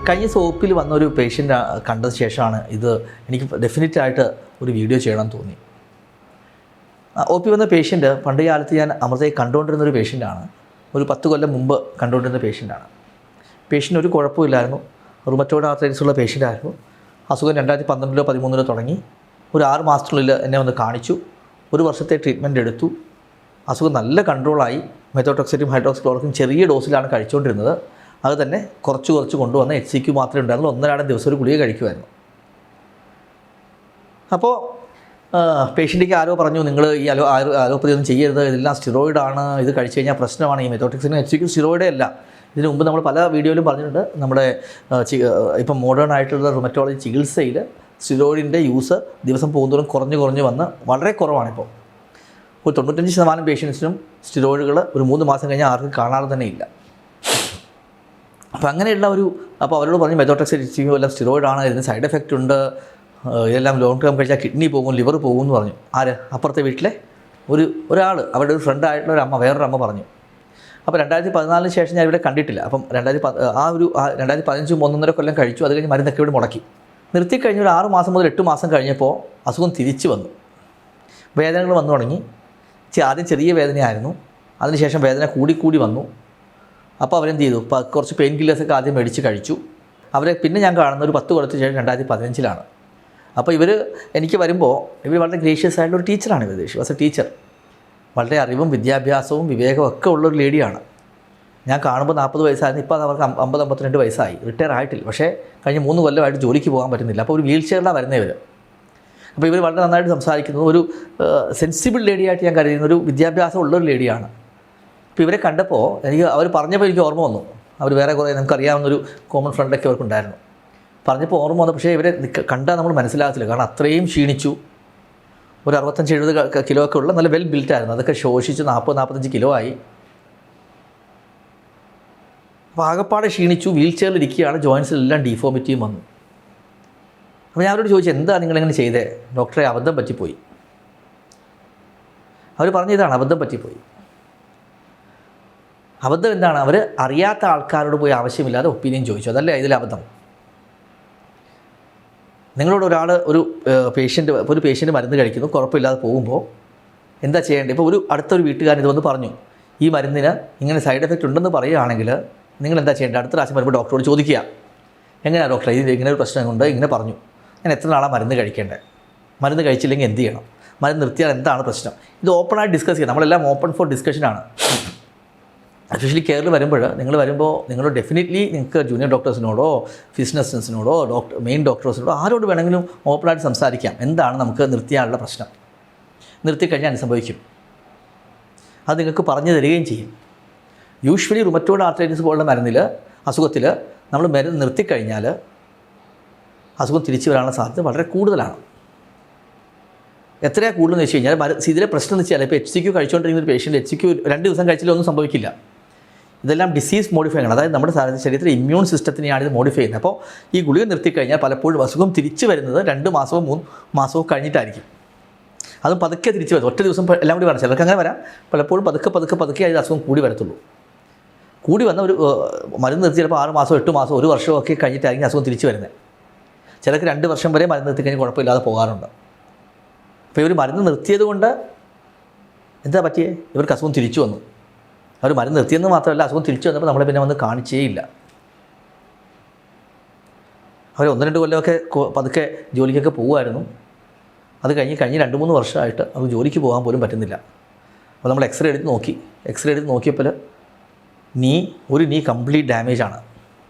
കഴിഞ്ഞ സോപ്പിൽ വന്നൊരു പേഷ്യൻ്റ് കണ്ടതിന് ശേഷമാണ് ഇത് എനിക്ക് ഡെഫിനറ്റായിട്ട് ഒരു വീഡിയോ ചെയ്യണമെന്ന് തോന്നി. ഒ പി വന്ന പേഷ്യൻ്റ് പണ്ട് കാലത്ത് ഞാൻ അമൃതയെ കണ്ടുകൊണ്ടിരുന്നൊരു പേഷ്യൻ്റാണ്. ഒരു 10 കൊല്ലം മുമ്പ് കണ്ടുകൊണ്ടിരുന്ന പേഷ്യൻ്റാണ്. പേഷ്യൻ്റ് ഒരു കുഴപ്പമില്ലായിരുന്നു. റുമറ്റോയ്ഡ് ആർത്രൈറ്റിസ് ഉള്ള പേഷ്യൻ്റായിരുന്നു. അസുഖം 2012-ലോ 2013-ലോ തുടങ്ങി. ഒരു 6 മാസത്തിനുള്ളിൽ എന്നെ വന്ന് കാണിച്ചു. 1 വർഷത്തെ ട്രീറ്റ്മെൻറ്റ് എടുത്തു. അസുഖം നല്ല കൺട്രോളായി. മെത്തോട്രോക്സൈറ്റും ഹൈഡ്രോക്സിക്ലോറോക്വിനും ചെറിയ ഡോസിലാണ് കഴിച്ചുകൊണ്ടിരുന്നത്. അത് തന്നെ കുറച്ച് കൊണ്ടുവന്ന് HCQ മാത്രമേ ഉണ്ടായിരുന്നുള്ളൂ. 1-2 ദിവസം ഒരു ഗുളിക കഴിക്കുമായിരുന്നു. അപ്പോൾ പേഷ്യൻറ്റിക്ക് ആരോ പറഞ്ഞു, നിങ്ങൾ ഈ അലോപ്പതി ഒന്നും ചെയ്യരുത്, ഇതെല്ലാം സ്റ്റിറോയിഡാണ്, ഇത് കഴിച്ചു കഴിഞ്ഞാൽ പ്രശ്നമാണ്. ഈ മെത്തോട്രോക്സിനും HCQ സ്റ്റിറോയിഡേ അല്ല. ഇതിന് മുമ്പ് നമ്മൾ പല വീഡിയോയിലും പറഞ്ഞിട്ടുണ്ട്. നമ്മുടെ ഇപ്പം മോഡേൺ ആയിട്ടുള്ള റുമറ്റോളജി ചികിത്സയിൽ സ്റ്റിറോയിഡിൻ്റെ യൂസ് ദിവസം പോകുന്നതോറും കുറഞ്ഞ് വന്ന് വളരെ കുറവാണിപ്പോൾ. ഒരു 95% പേഷ്യൻസിനും സ്റ്റിറോയിഡുകൾ ഒരു 3 മാസം കഴിഞ്ഞാൽ ആർക്കും കാണാതെ തന്നെ ഇല്ല. അപ്പോൾ അങ്ങനെയുള്ള അപ്പോൾ അവരോട് പറഞ്ഞു മെത്തോട്രോക്സൈറ്റ് HCQ എല്ലാം സ്റ്റിറോയിഡാണ്, ഇതിന് സൈഡ് എഫക്റ്റ് ഉണ്ട്, ഇതെല്ലാം ലോങ് ടേം കഴിച്ചാൽ കിഡ്നി പോകും, ലിവർ പോകും എന്ന് പറഞ്ഞു. ആര്? അപ്പുറത്തെ വീട്ടിലെ ഒരാൾ, അവരുടെ ഒരു ഫ്രണ്ടായിട്ടുള്ള ഒരു അമ്മ, വേറൊരു അമ്മ പറഞ്ഞു. അപ്പോൾ 2014 ശേഷം ഞാൻ ഇവിടെ കണ്ടിട്ടില്ല. അപ്പം 2015 1.5 കൊല്ലം കഴിച്ചു. അത് കഴിഞ്ഞ് മരുന്നൊക്കെ ഇവിടെ മുടക്കി നിർത്തിക്കഴിഞ്ഞ് ഒരു 6 മാസം മുതൽ 8 മാസം കഴിഞ്ഞപ്പോൾ അസുഖം തിരിച്ചു വന്നു. വേദനകൾ വന്നു തുടങ്ങി. ആദ്യം ചെറിയ വേദനയായിരുന്നു, അതിനുശേഷം വേദന കൂടി വന്നു. അപ്പോൾ അവരെന്ത് ചെയ്തു? കുറച്ച് പെയിൻ കില്ലേഴ്സൊക്കെ ആദ്യം മേടിച്ച് കഴിച്ചു. അവരെ പിന്നെ ഞാൻ കാണുന്ന ഒരു 10 കൊല്ലത്തിന് ശേഷം 2015-ലാണ്. അപ്പോൾ എനിക്ക് വരുമ്പോൾ ഇവർ വളരെ ഗ്രേഷ്യസ് ആയിട്ടുള്ള ഒരു ടീച്ചറാണ്. ഇവർ വാസ് എ ടീച്ചർ. വളരെ അറിവും വിദ്യാഭ്യാസവും വിവേകവും ഒക്കെ ഉള്ളൊരു ലേഡിയാണ്. ഞാൻ കാണുമ്പോൾ 40 വയസ്സായിരുന്നു. ഇപ്പോൾ അവർക്ക് 50-52 വയസ്സായി. റിട്ടയർ ആയിട്ടില്ല. പക്ഷേ കഴിഞ്ഞ 3 കൊല്ലമായിട്ട് ജോലിക്ക് പോകാൻ പറ്റുന്നില്ല. അപ്പോൾ ഒരു വീൽ ചെയറിലാണ് വരുന്നവർ. അപ്പോൾ ഇവർ വളരെ നന്നായിട്ട് സംസാരിക്കുന്നത്, ഒരു സെൻസിബിൾ ലേഡിയായിട്ട് ഞാൻ കരുതുന്ന ഒരു വിദ്യാഭ്യാസം ഉള്ളൊരു ലേഡിയാണ്. അപ്പോൾ ഇവരെ കണ്ടപ്പോൾ അവർ പറഞ്ഞപ്പോൾ എനിക്ക് ഓർമ്മ വന്നു. അവർ വേറെ കുറേ നമുക്കറിയാവുന്നൊരു കോമൺ ഫ്രണ്ടൊക്കെ അവർക്കുണ്ടായിരുന്നു. പറഞ്ഞപ്പോൾ ഓർമ്മ വന്നു. പക്ഷേ ഇവരെ കണ്ടാൽ നമ്മൾ മനസ്സിലാകത്തില്ല. കാരണം അത്രയും ക്ഷീണിച്ചു. ഒരു 65-70 കിലോ ഒക്കെ ഉള്ള നല്ല വെൽ ബിൽറ്റായിരുന്നു. അതൊക്കെ ശോഷിച്ച് 40-45 കിലോ ആയി. അപ്പോൾ ആകപ്പാടെ ക്ഷീണിച്ചു. വീൽ ചെയറിലിരിക്കുകയാണ്. ജോയിൻസിലെല്ലാം ഡീഫോമിറ്റിയും വന്നു. അപ്പോൾ ഞാൻ അവരോട് ചോദിച്ചു, എന്താ നിങ്ങളിങ്ങനെ ചെയ്തേ? ഡോക്ടറെ, അബദ്ധം പറ്റിപ്പോയി. അവർ പറഞ്ഞതാണ്, അബദ്ധം പറ്റിപ്പോയി. അബദ്ധം എന്താണ്? അവർ അറിയാത്ത ആൾക്കാരോട് പോയി ആവശ്യമില്ലാതെ ഒപ്പീനിയൻ ചോദിച്ചു. അതല്ലേ ഇതിൽ അബദ്ധം. നിങ്ങളോട് ഒരു പേഷ്യൻ്റ് മരുന്ന് കഴിക്കുന്നു, കുഴപ്പമില്ലാതെ പോകുമ്പോൾ എന്താ ചെയ്യേണ്ടത്? ഇപ്പോൾ അടുത്തൊരു വീട്ടുകാരൻ ഇത് വന്ന് പറഞ്ഞു, ഈ മരുന്നിന് ഇങ്ങനെ സൈഡ് എഫക്റ്റ് ഉണ്ടെന്ന് പറയുകയാണെങ്കിൽ നിങ്ങൾ എന്താ ചെയ്യേണ്ടത്? അടുത്ത പ്രാവശ്യം വരുമ്പോൾ ഡോക്ടറോട് ചോദിക്കുക, എങ്ങനെയാണ് ഡോക്ടറെ ഇങ്ങനെ ഒരു പ്രശ്നം കൊണ്ട് ഇങ്ങനെ പറഞ്ഞു, ഞാൻ എത്ര നാളാണ് മരുന്ന് കഴിക്കേണ്ടത്? മരുന്ന് കഴിച്ചില്ലെങ്കിൽ എന്ത് ചെയ്യണം? മരുന്ന് നിർത്തിയാൽ എന്താണ് പ്രശ്നം? ഇത് ഓപ്പണായിട്ട് ഡിസ്കസ് ചെയ്യാം. നമ്മളെല്ലാം ഓപ്പൺ ഫോർ ഡിസ്കഷനാണ്. എസ്പെഷ്യലി കെയറിൽ നിങ്ങൾ വരുമ്പോൾ നിങ്ങൾ ഡെഫിനറ്റ്ലി നിങ്ങൾക്ക് ജൂനിയർ ഡോക്ടേഴ്സിനോടോ ഫിസിഷ്യൻ അസിസ്റ്റൻസിനോടോ മെയിൻ ഡോക്ടേഴ്സിനോടോ ആരോട് വേണമെങ്കിലും ഓപ്പണായിട്ട് സംസാരിക്കാം. എന്താണ് നമുക്ക് നിർത്തിയാനുള്ള പ്രശ്നം? നിർത്തിക്കഴിഞ്ഞാൽ സംഭവിക്കും അത് നിങ്ങൾക്ക് പറഞ്ഞു തരികയും ചെയ്യും. യൂഷ്വലി റുമറ്റോയ്ഡ് ആർത്രൈറ്റിസ് പോലുള്ള അസുഖത്തിൽ നമ്മൾ മരുന്ന് നിർത്തിക്കഴിഞ്ഞാൽ അസുഖം തിരിച്ചു വരാനുള്ള സാധ്യത വളരെ കൂടുതലാണ്. എത്രയാണ് കൂടുതലെന്ന് വെച്ച് കഴിഞ്ഞാൽ ഇതിലെ പ്രശ്നം എന്ന് വെച്ചാൽ ഇപ്പോൾ HCQ കഴിച്ചുകൊണ്ടിരിക്കുന്ന ഒരു പേഷ്യൻ്റ് HCQ 2 ദിവസം കഴിച്ചാലും ഒന്നും സംഭവിക്കില്ല. ഇതെല്ലാം ഡിസീസ് മോഡിഫൈ ആണ്. അതായത് നമ്മുടെ ശരീരത്തിലെ ഇമ്മ്യൂൺ സിസ്റ്റത്തിനെയാണ് ഇത് മോഡിഫൈ ചെയ്യുന്നത്. അപ്പോൾ ഈ ഗുളിക നിർത്തിക്കഴിഞ്ഞാൽ പലപ്പോഴും അസുഖം തിരിച്ചു വരുന്നത് 2 മാസവും 3 മാസവും കഴിഞ്ഞിട്ടായിരിക്കും. അതും പതുക്കെ തിരിച്ചു വരും. ഒറ്റ ദിവസം എല്ലാം കൂടി വരാം. ചിലർക്ക് അങ്ങനെ വരാം. പലപ്പോഴും പതുക്കെ അതിൽ അസുഖം കൂടി വരത്തുള്ളൂ. കൂടി വന്ന ഒരു മരുന്ന് നിർത്തി ചിലപ്പോൾ 6 മാസമോ 8 മാസമോ 1 വർഷമോ ഒക്കെ കഴിഞ്ഞിട്ടായിരിക്കും അസുഖം തിരിച്ചു വരുന്നത്. ചിലർക്ക് 2 വർഷം വരെ മരുന്ന് നിർത്തി കഴിഞ്ഞാൽ കുഴപ്പമില്ലാതെ പോകാറുണ്ട്. അപ്പോൾ ഇവർ മരുന്ന് നിർത്തിയത് കൊണ്ട് എന്താ പറ്റിയേ? ഇവർക്ക് അസുഖം തിരിച്ചു വന്നു. അവർ മരുന്ന് നിർത്തിയെന്ന് മാത്രമല്ല, അസുഖം തിരിച്ചു വന്നപ്പോൾ നമ്മളെ പിന്നെ വന്ന് കാണിച്ചേ ഇല്ല. അവർ 1-2 കൊല്ലമൊക്കെ പതുക്കെ ജോലിക്കൊക്കെ പോകുമായിരുന്നു. അത് കഴിഞ്ഞ് 2-3 വർഷമായിട്ട് അവർ ജോലിക്ക് പോകാൻ പോലും പറ്റുന്നില്ല. അപ്പോൾ നമ്മൾ എക്സ്റേ എടുത്ത് നോക്കിയപ്പോൾ ഒരു നീ കംപ്ലീറ്റ് ഡാമേജാണ്.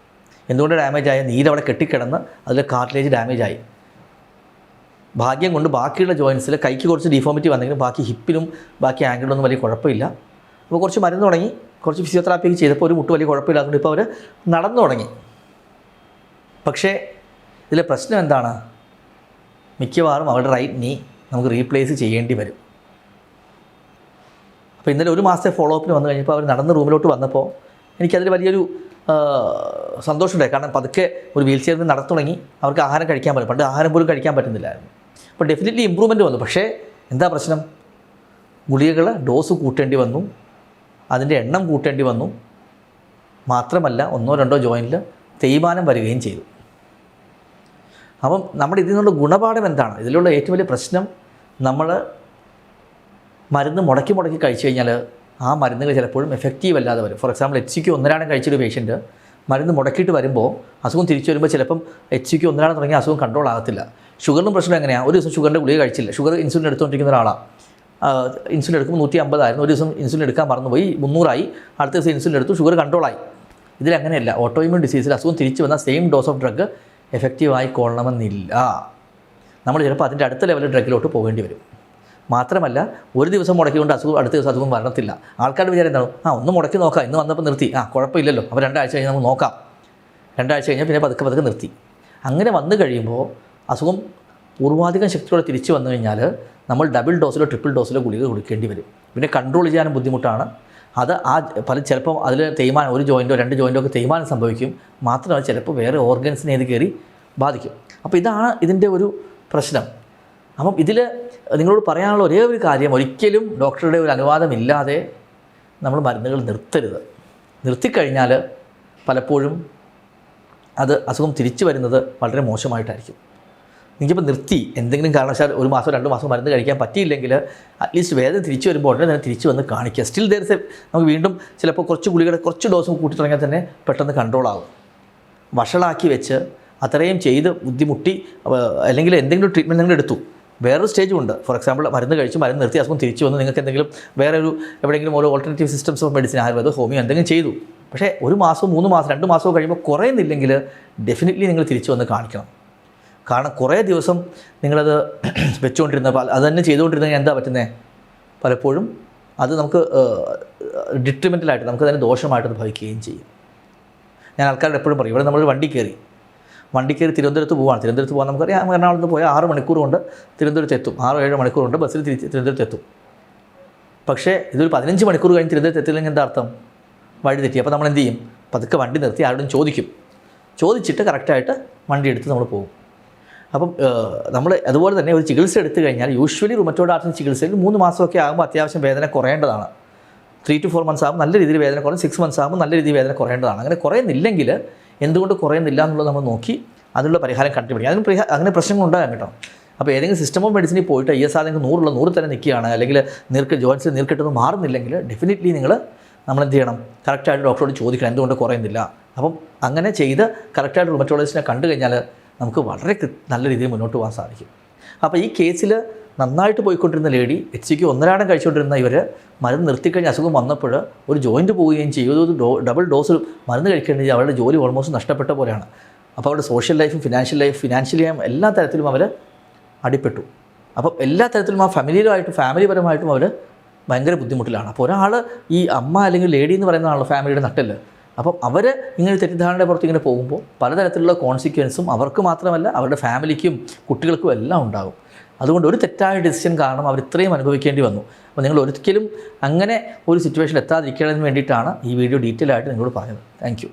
എന്തുകൊണ്ട് ഡാമേജായ? നീരവിടെ കെട്ടിക്കിടന്ന് അതിൽ കാർട്ടിലേജ് ഡാമേജായി. ഭാഗ്യം കൊണ്ട് ബാക്കിയുള്ള ജോയിൻസിൽ കൈക്ക് കുറച്ച് ഡിഫോമിറ്റി വന്നെങ്കിലും ബാക്കി ഹിപ്പിലും ബാക്കി ആംഗിളിലൊന്നും വലിയ കുഴപ്പമില്ല. അപ്പോൾ കുറച്ച് മരുന്ന് തുടങ്ങി, കുറച്ച് ഫിസിയോതെറാപ്പി ചെയ്തപ്പോൾ ഒരു മുട്ട് വലിയ കുഴപ്പമില്ലാത്തതുകൊണ്ട് ഇപ്പോൾ അവർ നടന്നു തുടങ്ങി. പക്ഷേ ഇതിലെ പ്രശ്നം എന്താണ്? മിക്കവാറും അവരുടെ റൈറ്റ് നീ നമുക്ക് റീപ്ലേസ് ചെയ്യേണ്ടി വരും. അപ്പോൾ ഇന്നലെ 1 മാസത്തെ ഫോളോ അപ്പിന് വന്നു കഴിഞ്ഞപ്പോൾ അവർ നടന്ന് റൂമിലോട്ട് വന്നപ്പോൾ എനിക്കതിൽ വലിയൊരു സന്തോഷമുണ്ടായി. കാരണം പതുക്കെ ഒരു വീൽ ചെയറിൽ നിന്ന് നടന്നു തുടങ്ങി. അവർക്ക് ആഹാരം കഴിക്കാൻ പറ്റും. പണ്ട് ആഹാരം പോലും കഴിക്കാൻ പറ്റുന്നില്ലായിരുന്നു. അപ്പോൾ ഡെഫിനറ്റ്ലി ഇമ്പ്രൂവ്മെൻറ്റ് വന്നു. പക്ഷേ എന്താ പ്രശ്നം? ഗുളികകൾ ഡോസ് കൂട്ടേണ്ടി വന്നു, അതിൻ്റെ എണ്ണം കൂട്ടേണ്ടി വന്നു. മാത്രമല്ല 1-2 ജോയിൻറ്റിൽ തേയ്മാനം വരികയും ചെയ്തു. അപ്പം നമ്മുടെ ഇതിൽ നിന്നുള്ള ഗുണപാഠം എന്താണ്? ഇതിലുള്ള ഏറ്റവും വലിയ പ്രശ്നം, നമ്മൾ മരുന്ന് മുടക്കി കഴിച്ചു കഴിഞ്ഞാൽ ആ മരുന്നുകൾ ചിലപ്പോഴും എഫക്റ്റീവ് അല്ലാതെ വരും. ഫോർ എക്സാമ്പിൾ HCQ ഒന്നരാടം കഴിച്ചൊരു പേഷ്യൻറ്റ് മരുന്ന് മുടക്കിയിട്ട് വരുമ്പോൾ അസുഖം തിരിച്ചു വരുമ്പോൾ ചിലപ്പം HCQ ഒന്നരാടം തുടങ്ങിയ അസുഖം കൺട്രോൾ ആകത്തില്ല. ഷുഗറിനും പ്രശ്നം എങ്ങനെയാണ്? ഒരു ദിവസം ഷുഗറിൻ്റെ ഗുളിക കഴിച്ചില്ല, ഷുഗർ ഇൻസുലിൻ എടുത്തുകൊണ്ടിരിക്കുന്ന ഒരാളാണ്, ഇൻസുലിൻ എടുക്കുമ്പോൾ 150 ആയിരുന്നു, ഒരു ദിവസം ഇൻസുലിൻ എടുക്കാൻ മറന്നുപോയി 300 അടുത്ത ദിവസം ഇൻസുലിൻ എടുത്തു, ഷുഗർ കൺട്രോളായി. ഇതിലങ്ങനെയല്ല. ഓട്ടോഇമ്യൂൺ ഡിസീസിൽ അസുഖം തിരിച്ചു വന്നാൽ സെയിം ഡോസ് ഓഫ് ഡ്രഗ് എഫക്റ്റീവായി കൊള്ളണമെന്നില്ല. നമ്മൾ ചിലപ്പോൾ അതിൻ്റെ അടുത്ത ലെവലിൽ ഡ്രഗിലോട്ട് പോകേണ്ടി വരും. മാത്രമല്ല, ഒരു ദിവസം മുടക്കിക്കൊണ്ട് അടുത്ത ദിവസം അസുഖം വരണത്തില്ല. ആൾക്കാരുടെ വിചാരം എന്താണ്? ഒന്ന് മുടക്കി നോക്കാം, ഇന്ന് വന്നപ്പോൾ നിർത്തി, കുഴപ്പമില്ലല്ലോ, അപ്പോൾ 2 ആഴ്ച കഴിഞ്ഞ് നമുക്ക് നോക്കാം, 2 ആഴ്ച കഴിഞ്ഞാൽ പിന്നെ പതുക്കെ നിർത്തി. അങ്ങനെ വന്നു കഴിയുമ്പോൾ അസുഖം പൂർവാധികം ശക്തിയോടെ തിരിച്ചു വന്നു കഴിഞ്ഞാൽ നമ്മൾ ഡബിൾ ഡോസിലോ ട്രിപ്പിൾ ഡോസിലോ ഗുളിക കൊടുക്കേണ്ടി വരും. പിന്നെ കൺട്രോൾ ചെയ്യാനും ബുദ്ധിമുട്ടാണ്. അത് ചിലപ്പോൾ അതിൽ തേയ്മാനം, ഒരു ജോയിൻറ്റോ 2 ജോയിൻറ്റോ ഒക്കെ തേയ്മാനം സംഭവിക്കും. മാത്രമല്ല ചിലപ്പോൾ വേറെ ഓർഗൻസിനെ ഇത് കയറി ബാധിക്കും. അപ്പോൾ ഇതാണ് ഇതിൻ്റെ ഒരു പ്രശ്നം. അപ്പം ഇതിൽ നിങ്ങളോട് പറയാനുള്ള ഒരേ ഒരു കാര്യം, ഒരിക്കലും ഡോക്ടറുടെ ഒരു അനുവാദമില്ലാതെ നമ്മൾ മരുന്നുകൾ നിർത്തരുത്. നിർത്തിക്കഴിഞ്ഞാൽ പലപ്പോഴും അത് അസുഖം തിരിച്ചു വരുന്നത് വളരെ മോശമായിട്ടായിരിക്കും. നിങ്ങൾക്കിപ്പോൾ നിർത്തി എന്തെങ്കിലും കാരണവശാൽ 1 മാസം 2 മാസം മരുന്ന് കഴിക്കാൻ പറ്റിയില്ലെങ്കിൽ അറ്റ്ലീസ്റ്റ് വേദന തിരിച്ചു വരുമ്പോൾ ഉടനെ തന്നെ തിരിച്ചു വന്ന് കാണിക്കുക. സ്റ്റിൽ ദേർസ് നമുക്ക് വീണ്ടും ചിലപ്പോൾ കുറച്ച് ഗുളികയുടെ കുറച്ച് ഡോസ് കൂട്ടി തുടങ്ങിയാൽ തന്നെ പെട്ടെന്ന് കൺട്രോൾ ആകും. വഷളാക്കി വെച്ച് അത്രയും ചെയ്ത് ബുദ്ധിമുട്ടി അല്ലെങ്കിൽ എന്തെങ്കിലും ട്രീറ്റ്മെൻറ്റ് നിങ്ങൾ എടുത്തു, വേറൊരു സ്റ്റേജും ഉണ്ട്. ഫോർ എക്സാമ്പിൾ മരുന്ന് കഴിച്ച് മരുന്ന് നിർത്തി അസുഖം തിരിച്ചു വന്ന് നിങ്ങൾക്ക് എന്തെങ്കിലും വേറെ ഒരു എവിടെയെങ്കിലും ഓരോ ഓൾട്ടർനേറ്റീവ് സിസ്റ്റംസ് ഓഫ് മെഡിസിൻ, ആയുർവേദം, ഹോമിയോ എന്തെങ്കിലും ചെയ്തു, പക്ഷേ 1 മാസം 3 മാസം 2 മാസമോ കഴിയുമ്പോൾ കുറയുന്നില്ലെങ്കിൽ ഡെഫിനറ്റ്ലി നിങ്ങൾ തിരിച്ചു വന്ന് കാണിക്കണം. കാരണം കുറേ ദിവസം നിങ്ങളത് വെച്ചുകൊണ്ടിരുന്ന അത് തന്നെ ചെയ്തുകൊണ്ടിരുന്നെങ്കിൽ എന്താ പറ്റുന്നത്? പലപ്പോഴും അത് നമുക്ക് ഡിട്രിമെൻ്റലായിട്ട് നമുക്ക് തന്നെ ദോഷമായിട്ട് ഭവിക്കുകയും ചെയ്യും. ഞാൻ ആൾക്കാരോട് എപ്പോഴും പറയും, ഇവിടെ നമ്മൾ വണ്ടി കയറി തിരുവനന്തപുരത്ത് പോകാൻ നമുക്കറിയാം, എറണാകുളത്ത് പോയാൽ 6 മണിക്കൂർ കൊണ്ട് തിരുവനന്തപുരത്ത് എത്തും, 6-7 മണിക്കൂർ കൊണ്ട് ബസ്സിൽ തിരുവനന്തപുരത്ത് എത്തും. പക്ഷേ ഇതൊരു 15 മണിക്കൂർ കഴിഞ്ഞ് തിരുവനന്തപുരത്ത് എത്തില്ലെങ്കിൽ എന്താ അർത്ഥം? വഴി തെറ്റി. അപ്പോൾ നമ്മൾ എന്ത് ചെയ്യും? പതുക്കെ വണ്ടി നിർത്തി ആരോടും ചോദിച്ചിട്ട് കറക്റ്റായിട്ട് വണ്ടി എടുത്ത് നമ്മൾ പോകും. അപ്പം നമ്മൾ അതുപോലെ തന്നെ ഒരു ചികിത്സ എടുത്തു കഴിഞ്ഞാൽ യൂഷ്വലി റുമറ്റോയ്ഡ് ആർത്രൈറ്റിസ് ചികിത്സയിൽ 3 മാസമൊക്കെ ആകുമ്പോൾ അത്യാവശ്യം വേദന കുറയേണ്ടതാണ്. 3 to 4 months ആകുമ്പോൾ നല്ല രീതിയിൽ വേദന കുറയും, 6 months ആകുമ്പോൾ നല്ല രീതിയിൽ വേദന കുറയേണ്ടതാണ്. അങ്ങനെ കുറയുന്നില്ലെങ്കിൽ എന്തുകൊണ്ട് കുറയുന്നില്ല എന്നുള്ളത് നമ്മൾ നോക്കി അതിനുള്ള പരിഹാരം കണ്ടുപിടിക്കുക. അങ്ങനെ പ്രശ്നങ്ങളുണ്ടാകാം കേട്ടോ. അപ്പോൾ ഏതെങ്കിലും സിസ്റ്റം ഓഫ് മെഡിസിനിൽ പോയിട്ട് ESR നിങ്ങൾക്ക് 100 തന്നെ നിൽക്കുകയാണ്, അല്ലെങ്കിൽ ജോയിൻസിൽ നീർക്കെട്ടൊന്നും മാറുന്നില്ലെങ്കിൽ ഡെഫിനറ്റ്ലി നമ്മളെന്ത് ചെയ്യണം? കറക്റ്റായിട്ട് ഡോക്ടറോട് ചോദിക്കണം എന്തുകൊണ്ട് കുറയുന്നില്ല. അപ്പം അങ്ങനെ ചെയ്ത് കറക്റ്റായിട്ട് റുമറ്റോളജിസ്റ്റിനെ കണ്ടു കഴിഞ്ഞാൽ നമുക്ക് വളരെ നല്ല രീതിയിൽ മുന്നോട്ട് പോകാൻ സാധിക്കും. അപ്പോൾ ഈ കേസിൽ നന്നായിട്ട് പോയിക്കൊണ്ടിരുന്ന ലേഡി HCQ ഒന്നരാടം കഴിച്ചുകൊണ്ടിരുന്ന ഇവർ മരുന്ന് നിർത്തിക്കഴിഞ്ഞ് അസുഖം വന്നപ്പോൾ ഒരു ജോയിൻറ്റ് പോവുകയും ചെയ്യും, ഒരു ഡബിൾ ഡോസ് മരുന്ന് കഴിക്കേണ്ടി അവരുടെ ജോലി ഓൾമോസ്റ്റ് നഷ്ടപ്പെട്ട പോലെയാണ്. അപ്പോൾ അവരുടെ സോഷ്യൽ ലൈഫും ഫിനാൻഷ്യലി എല്ലാ തരത്തിലും അവർ അടിപ്പെട്ടു. അപ്പം എല്ലാ തരത്തിലും ഫാമിലിപരമായിട്ടും അവർ ഭയങ്കര ബുദ്ധിമുട്ടിലാണ്. അപ്പോൾ ഒരാൾ ഈ അമ്മ അല്ലെങ്കിൽ ലേഡി എന്ന് പറയുന്ന ആളാണല്ലോ ഫാമിലിയുടെ നട്ടല്. അപ്പം അവർ ഇങ്ങനെ തെറ്റിദ്ധാരണയുടെ പുറത്ത് ഇങ്ങനെ പോകുമ്പോൾ പലതരത്തിലുള്ള കോൺസിക്വൻസും അവർക്ക് മാത്രമല്ല അവരുടെ ഫാമിലിക്കും കുട്ടികൾക്കും എല്ലാം ഉണ്ടാകും. അതുകൊണ്ട് ഒരു തെറ്റായ ഡിസിഷൻ കാരണം അവർ ഇത്രയും അനുഭവിക്കേണ്ടി വന്നു. അപ്പോൾ നിങ്ങൾ ഒരിക്കലും അങ്ങനെ ഒരു സിറ്റുവേഷൻ എത്താതിരിക്കുന്നതിന് വേണ്ടിയിട്ടാണ് ഈ വീഡിയോ ഡീറ്റെയിൽ ആയിട്ട് നിങ്ങളോട് പറഞ്ഞത്. Thank you.